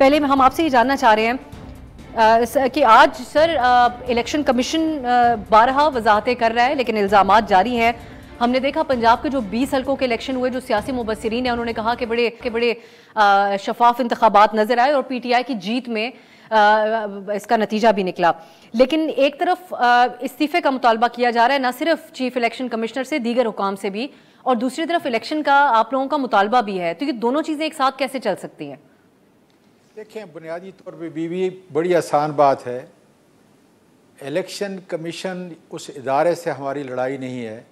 पहले हम आपसे ये जानना चाह रहे हैं कि आज सर इलेक्शन कमीशन बारहा वजाहतें कर रहा है, लेकिन इल्ज़ामात जारी हैं। हमने देखा पंजाब के जो 20 हल्कों के इलेक्शन हुए, जो सियासी मुबस्सिरीन है उन्होंने कहा कि बड़े शफाफ इंतखाबात नजर आए और PTI की जीत में इसका नतीजा भी निकला। लेकिन एक तरफ इस्तीफे का मुतालबा किया जा रहा है, न सिर्फ चीफ इलेक्शन कमिश्नर से, दीगर हुकाम से भी, और दूसरी तरफ इलेक्शन का आप लोगों का मुतालबा भी है। तो ये दोनों चीज़ें एक साथ कैसे चल सकती हैं? देखें, बुनियादी तौर पे भी बड़ी आसान बात है। इलेक्शन कमीशन उस इदारे से हमारी लड़ाई नहीं है।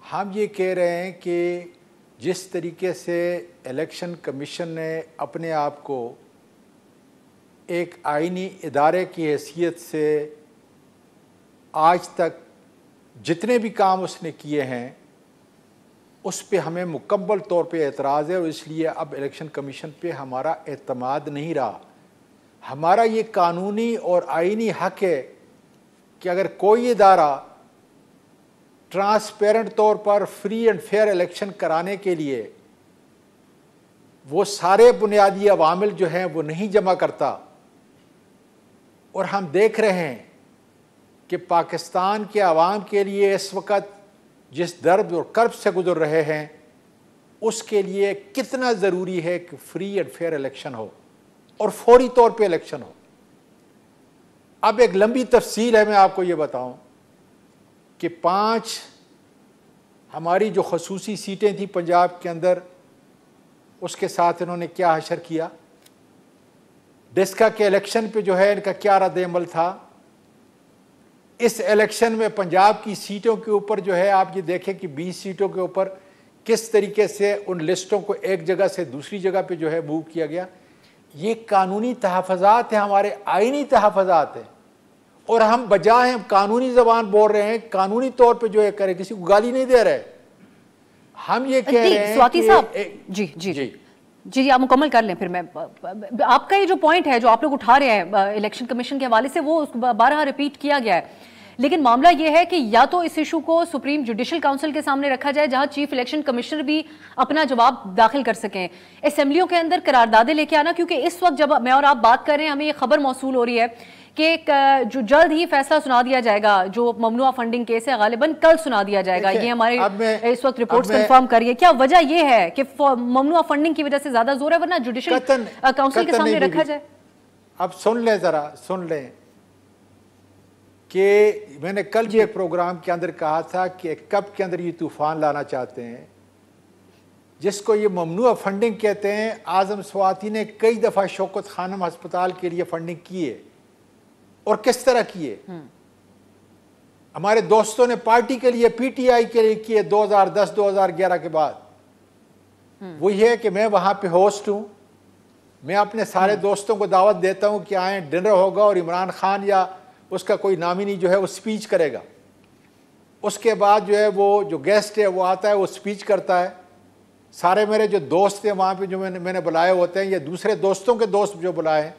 हम ये कह रहे हैं कि जिस तरीके से इलेक्शन कमीशन ने अपने आप को एक आईनी इदारे की हैसियत से आज तक जितने भी काम उसने किए हैं उस पे हमें मुकम्मल तौर पे एतराज़ है, और इसलिए अब इलेक्शन कमीशन पे हमारा एतमाद नहीं रहा। हमारा ये कानूनी और आईनी हक है कि अगर कोई इदारा ट्रांसपेरेंट तौर पर फ्री एंड फेयर इलेक्शन कराने के लिए वो सारे बुनियादी अवामिल जो हैं वो नहीं जमा करता, और हम देख रहे हैं कि पाकिस्तान के अवाम के लिए इस वक्त जिस दर्द और कर्ब से गुजर रहे हैं उसके लिए कितना ज़रूरी है कि फ्री एंड फेयर इलेक्शन हो और फौरी तौर पे इलेक्शन हो। अब एक लंबी तफसील है, मैं आपको ये बताऊं कि 5 हमारी जो खसूसी सीटें थी पंजाब के अंदर, उसके साथ इन्होंने क्या हशर किया। डिस्का के इलेक्शन पे जो है इनका क्या रद्द-ए-अमल था। इस इलेक्शन में पंजाब की सीटों के ऊपर जो है आप ये देखें कि 20 सीटों के ऊपर किस तरीके से उन लिस्टों को एक जगह से दूसरी जगह पे जो है मूव किया गया। ये कानूनी तहफ़्फ़ुज़ात हैं, हमारे आईनी तहफ़्फ़ुज़ात हैं, और हम बजाय हम कानूनी ज़बान बोल रहे हैं, कानूनी तौर पे जो है करें, किसी को गाली नहीं दे रहे। हम ये कह रहे हैं स्वाति साहब, जी जी जी जी आप मुकम्मल कर लें, फिर मैं आपका ये जो पॉइंट है जो आप लोग उठा रहे हैं इलेक्शन कमीशन के हवाले से, वो बारहा रिपीट किया गया है। लेकिन मामला ये है कि या तो इस इशू को सुप्रीम जुडिशल काउंसिल के सामने रखा जाए, जहां चीफ इलेक्शन कमिश्नर भी अपना जवाब दाखिल कर सकें, असेंबलियों के अंदर करारदादे लेके आना, क्योंकि इस वक्त जब मैं और आप बात कर रहे हैं हमें ये खबर मौसूल हो रही है कि जो जल्द ही फैसला सुना दिया जाएगा, जो ममनुआ फंडिंग केस है गालिबन कल सुना दिया जाएगा। ये हमारे इस वक्त रिपोर्ट्स कंफर्म करिए, क्या वजह ये है कि ममनुआ फंडिंग की वजह से ज्यादा जोर है, वरना जुडिशल काउंसिल के सामने रखा जाए? अब सुन लें, जरा सुन लें कि मैंने कल भी एक प्रोग्राम के अंदर कहा था कि एक कप के अंदर ये तूफान लाना चाहते हैं, जिसको ये ममनुआ फंडिंग कहते हैं। आजम स्वाति ने कई दफ़ा शौकत खानम अस्पताल के लिए फंडिंग की है, और किस तरह किए। हमारे दोस्तों ने पार्टी के लिए, PTI के लिए किए 2010-2011 के बाद। वो ये है कि मैं वहाँ पे होस्ट हूँ, मैं अपने सारे दोस्तों को दावत देता हूँ कि आए, डिनर होगा और इमरान खान या उसका कोई नामिनी जो है वो स्पीच करेगा। उसके बाद जो है वो जो गेस्ट है वो आता है, वो स्पीच करता है। सारे मेरे जो दोस्त हैं वहाँ पे जो मैंने बुलाए होते हैं, या दूसरे दोस्तों के दोस्त जो बुलाए हैं,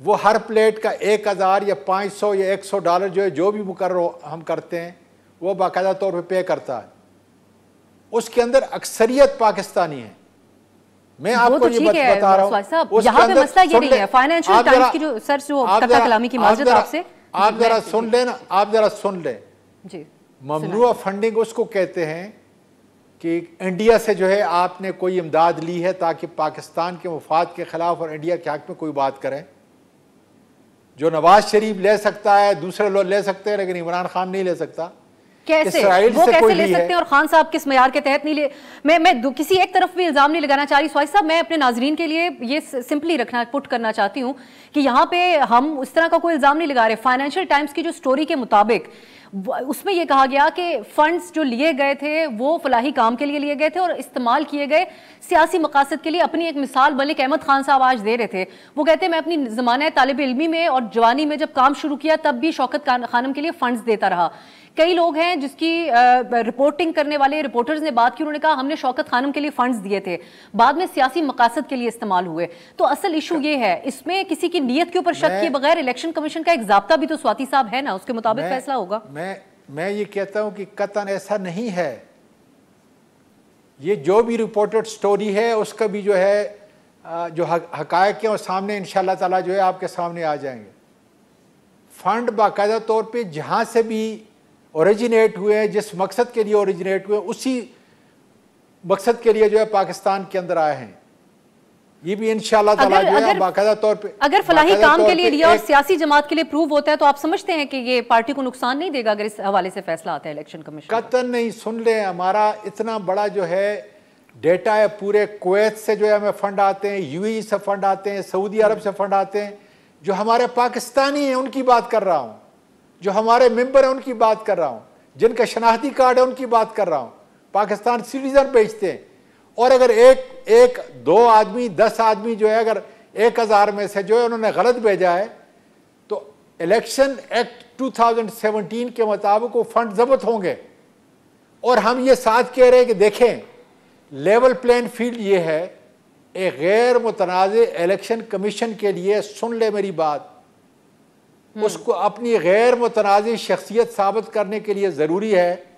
वो हर प्लेट का 1000 या 500 या $100 जो है, जो भी मुकर्रर हम करते हैं, वो बाकायदा तौर पे पे करता है। उसके अंदर अक्सरियत पाकिस्तानी है। मैं आपको ये बता रहा हूँ, यहाँ पे मसला ये नहीं है। फाइनेंशियल टाइम्स की जो सर जो कथा कलामी की माजरत आपसे, आप जरा सुन लें ना, आप जरा सुन लें जी। ममनुआ फंडिंग उसको कहते हैं कि इंडिया से जो है आपने कोई इमदाद ली है ताकि पाकिस्तान के मफाद के खिलाफ और इंडिया के हक में कोई बात करें। जो नवाज शरीफ ले सकता है, दूसरे लोग ले सकते हैं, लेकिन इमरान खान नहीं ले सकता। कैसे वो कैसे ले सकते हैं, और खान साहब किस मयार के तहत नहीं ले? मैं किसी एक तरफ भी इल्जाम नहीं लगाना चाह रही स्वाति साहब, मैं अपने नाजरीन के लिए ये सिंपली पुट करना चाहती हूँ कि यहाँ पे हम उस तरह का कोई इल्जाम नहीं लगा रहे। फाइनेंशियल टाइम्स की जो स्टोरी के मुताबिक उसमें यह कहा गया कि फंड्स जो लिए गए थे वो फलाही काम के लिए लिए गए थे और इस्तेमाल किए गए सियासी मकासद के लिए। अपनी एक मिसाल मलिक अहमद खान साहब आज दे रहे थे, वो कहते हैं मैं अपनी ज़माने तालिब इल्मी में और जवानी में जब काम शुरू किया तब भी शौकत खानम के लिए फंड्स देता रहा। कई लोग हैं जिसकी रिपोर्टिंग करने वाले रिपोर्टर्स ने बात की, उन्होंने कहा हमने शौकत खानम के लिए फंड्स दिए थे, बाद में सियासी मकासद के लिए इस्तेमाल हुए। तो असल इशू ये है, इसमें किसी की नीयत के ऊपर शक किए बगैर इलेक्शन कमीशन का एक ज़ाब्ता भी तो स्वाति साहब है ना, उसके मुताबिक फैसला होगा। मैं ये कहता हूं कि कतन ऐसा नहीं है। ये जो भी रिपोर्टेड स्टोरी है उसका भी जो है जो हकायक हैं वो सामने इंशाअल्लाह ताला जो है आपके सामने आ जाएंगे। फंड बाकायदा तौर पे जहाँ से भी ओरिजिनेट हुए हैं, जिस मकसद के लिए ओरिजिनेट हुए, उसी मकसद के लिए जो है पाकिस्तान के अंदर आए हैं। ये भी इंशाअल्लाह ताला जो है बाकायदा तौर पे, अगर फलाही काम के लिए लिया और सियासी जमात के लिए प्रूव होता है तो आप समझते हैं कि ये पार्टी को नुकसान नहीं देगा अगर इस हवाले से फैसला आता है इलेक्शन कमीशन? कतई नहीं। सुन ले, हमारा इतना बड़ा जो है डेटा है, पूरे कुवैत से जो है हमें फंड आते हैं, यूएई से फंड आते हैं, सऊदी अरब से फंड आते हैं। जो हमारे पाकिस्तानी हैं उनकी बात कर रहा हूँ, जो हमारे मेंबर हैं उनकी बात कर रहा हूँ, जिनका शनाख्ती कार्ड है उनकी बात कर रहा हूँ। पाकिस्तान सिटीजन भेजते हैं। और अगर एक दो आदमी 10 आदमी जो है अगर 1000 में से जो है उन्होंने गलत भेजा है तो इलेक्शन एक्ट 2017 के मुताबिक वो फंड जब्त होंगे। और हम ये साथ कह रहे हैं कि देखें, लेवल प्लेइंग फील्ड ये है, एक गैर मुतनाज़े इलेक्शन कमीशन के लिए, सुन ले मेरी बात, उसको अपनी गैर मुतनाज़ी शख्सियत साबित करने के लिए ज़रूरी है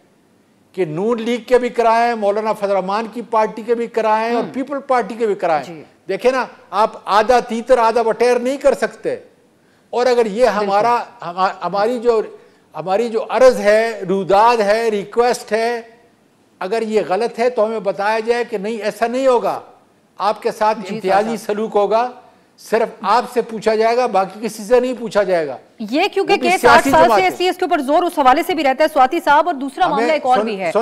कि नून लीग के भी कराएं, मौलाना फजल रहमान की पार्टी के भी कराएं और पीपल पार्टी के भी कराएं। देखें ना, आप आधा तीतर आधा बटेर नहीं कर सकते। और अगर ये हमारी जो अर्ज है, रुदाद है, रिक्वेस्ट है, अगर ये गलत है तो हमें बताया जाए कि नहीं, ऐसा नहीं होगा, आपके साथ इम्तियाजी सलूक होगा, सिर्फ आपसे पूछा जाएगा, बाकी किसी से नहीं पूछा जाएगा। ये क्योंकि केस 8 साल से इसलिए इसके ऊपर जोर उस हवाले से भी रहता है स्वाति साहब। और दूसरा मामला एक और भी है,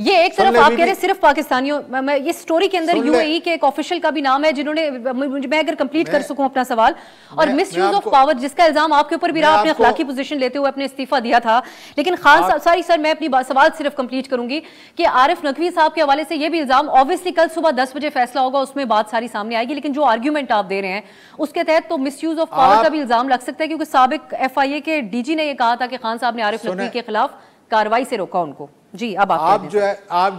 ये एक तरफ आप कह रहे हैं सिर्फ पाकिस्तानियों, ये स्टोरी के अंदर यूएई के एक ऑफिशियल का भी नाम है जिन्होंने, मैं अगर कंप्लीट कर सकूं अपना सवाल, और मिस यूज ऑफ पावर जिसका इल्जाम आपके ऊपर भी रहा, आपने अखलाकी पोजीशन लेते हुए अपने इस्तीफा दिया था। लेकिन खान साहब, सॉरी सर, मैं अपनी सवाल सिर्फ कंप्लीट करूंगी कि आरिफ नकवी साहब के हवाले से ये भी इल्जाम, ऑब्वियसली कल सुबह 10 बजे फैसला होगा, उसमें बात सारी सामने आएगी, लेकिन जो आर्ग्यूमेंट आप दे रहे हैं उसके तहत तो मिस यूज ऑफ पावर का भी इल्जाम लग सकता है, क्योंकि साबिक एफआईए के डीजी ने ये कहा था कि खान साहब ने आरिफ नकवी के खिलाफ कार्रवाई से रोका उनको। जी, अब आप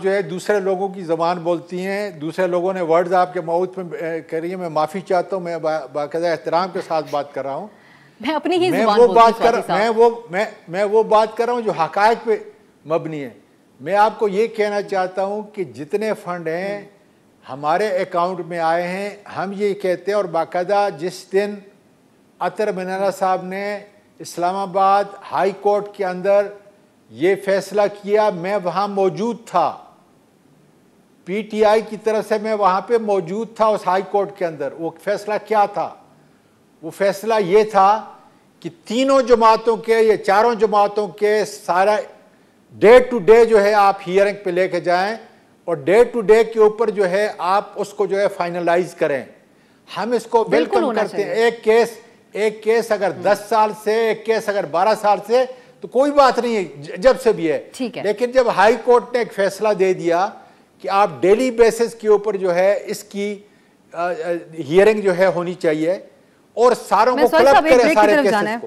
जो है दूसरे लोगों की जबान बोलती हैं, दूसरे लोगों ने वर्ड्स आपके माउथ में कर रही है। मैं माफी चाहता हूं, मैं बाकायदा एहतराम के साथ बात कर रहा हूं। मैं अपनी ही मैं वो बात कर रहा हूं जो हकायक पे मबनी है। मैं आपको ये कहना चाहता हूं कि जितने फंड हैं हमारे अकाउंट में आए हैं, हम ये कहते हैं, और बाकायदा जिस दिन अतर मीनारा साहब ने इस्लामाबाद हाई कोर्ट के अंदर ये फैसला किया, मैं वहाँ मौजूद था, पीटीआई की तरफ से मैं वहाँ पे मौजूद था उस हाई कोर्ट के अंदर। वो फैसला क्या था? वो फैसला ये था कि तीनों जमातों के, ये चारों जमातों के सारा डे टू डे जो है आप हियरिंग पे लेके जाएं और डे टू डे के ऊपर जो है आप उसको जो है फाइनलाइज करें। हम इसको वेलकम करते हैं। एक केस अगर 10 साल से, एक केस अगर 12 साल से, तो कोई बात नहीं है, जब से भी है। लेकिन जब हाई कोर्ट ने एक फैसला दे दिया कि आप डेली बेसिस के ऊपर जो है इसकी हियरिंग जो है होनी चाहिए और सारों को क्लब करें सारे केसेस को।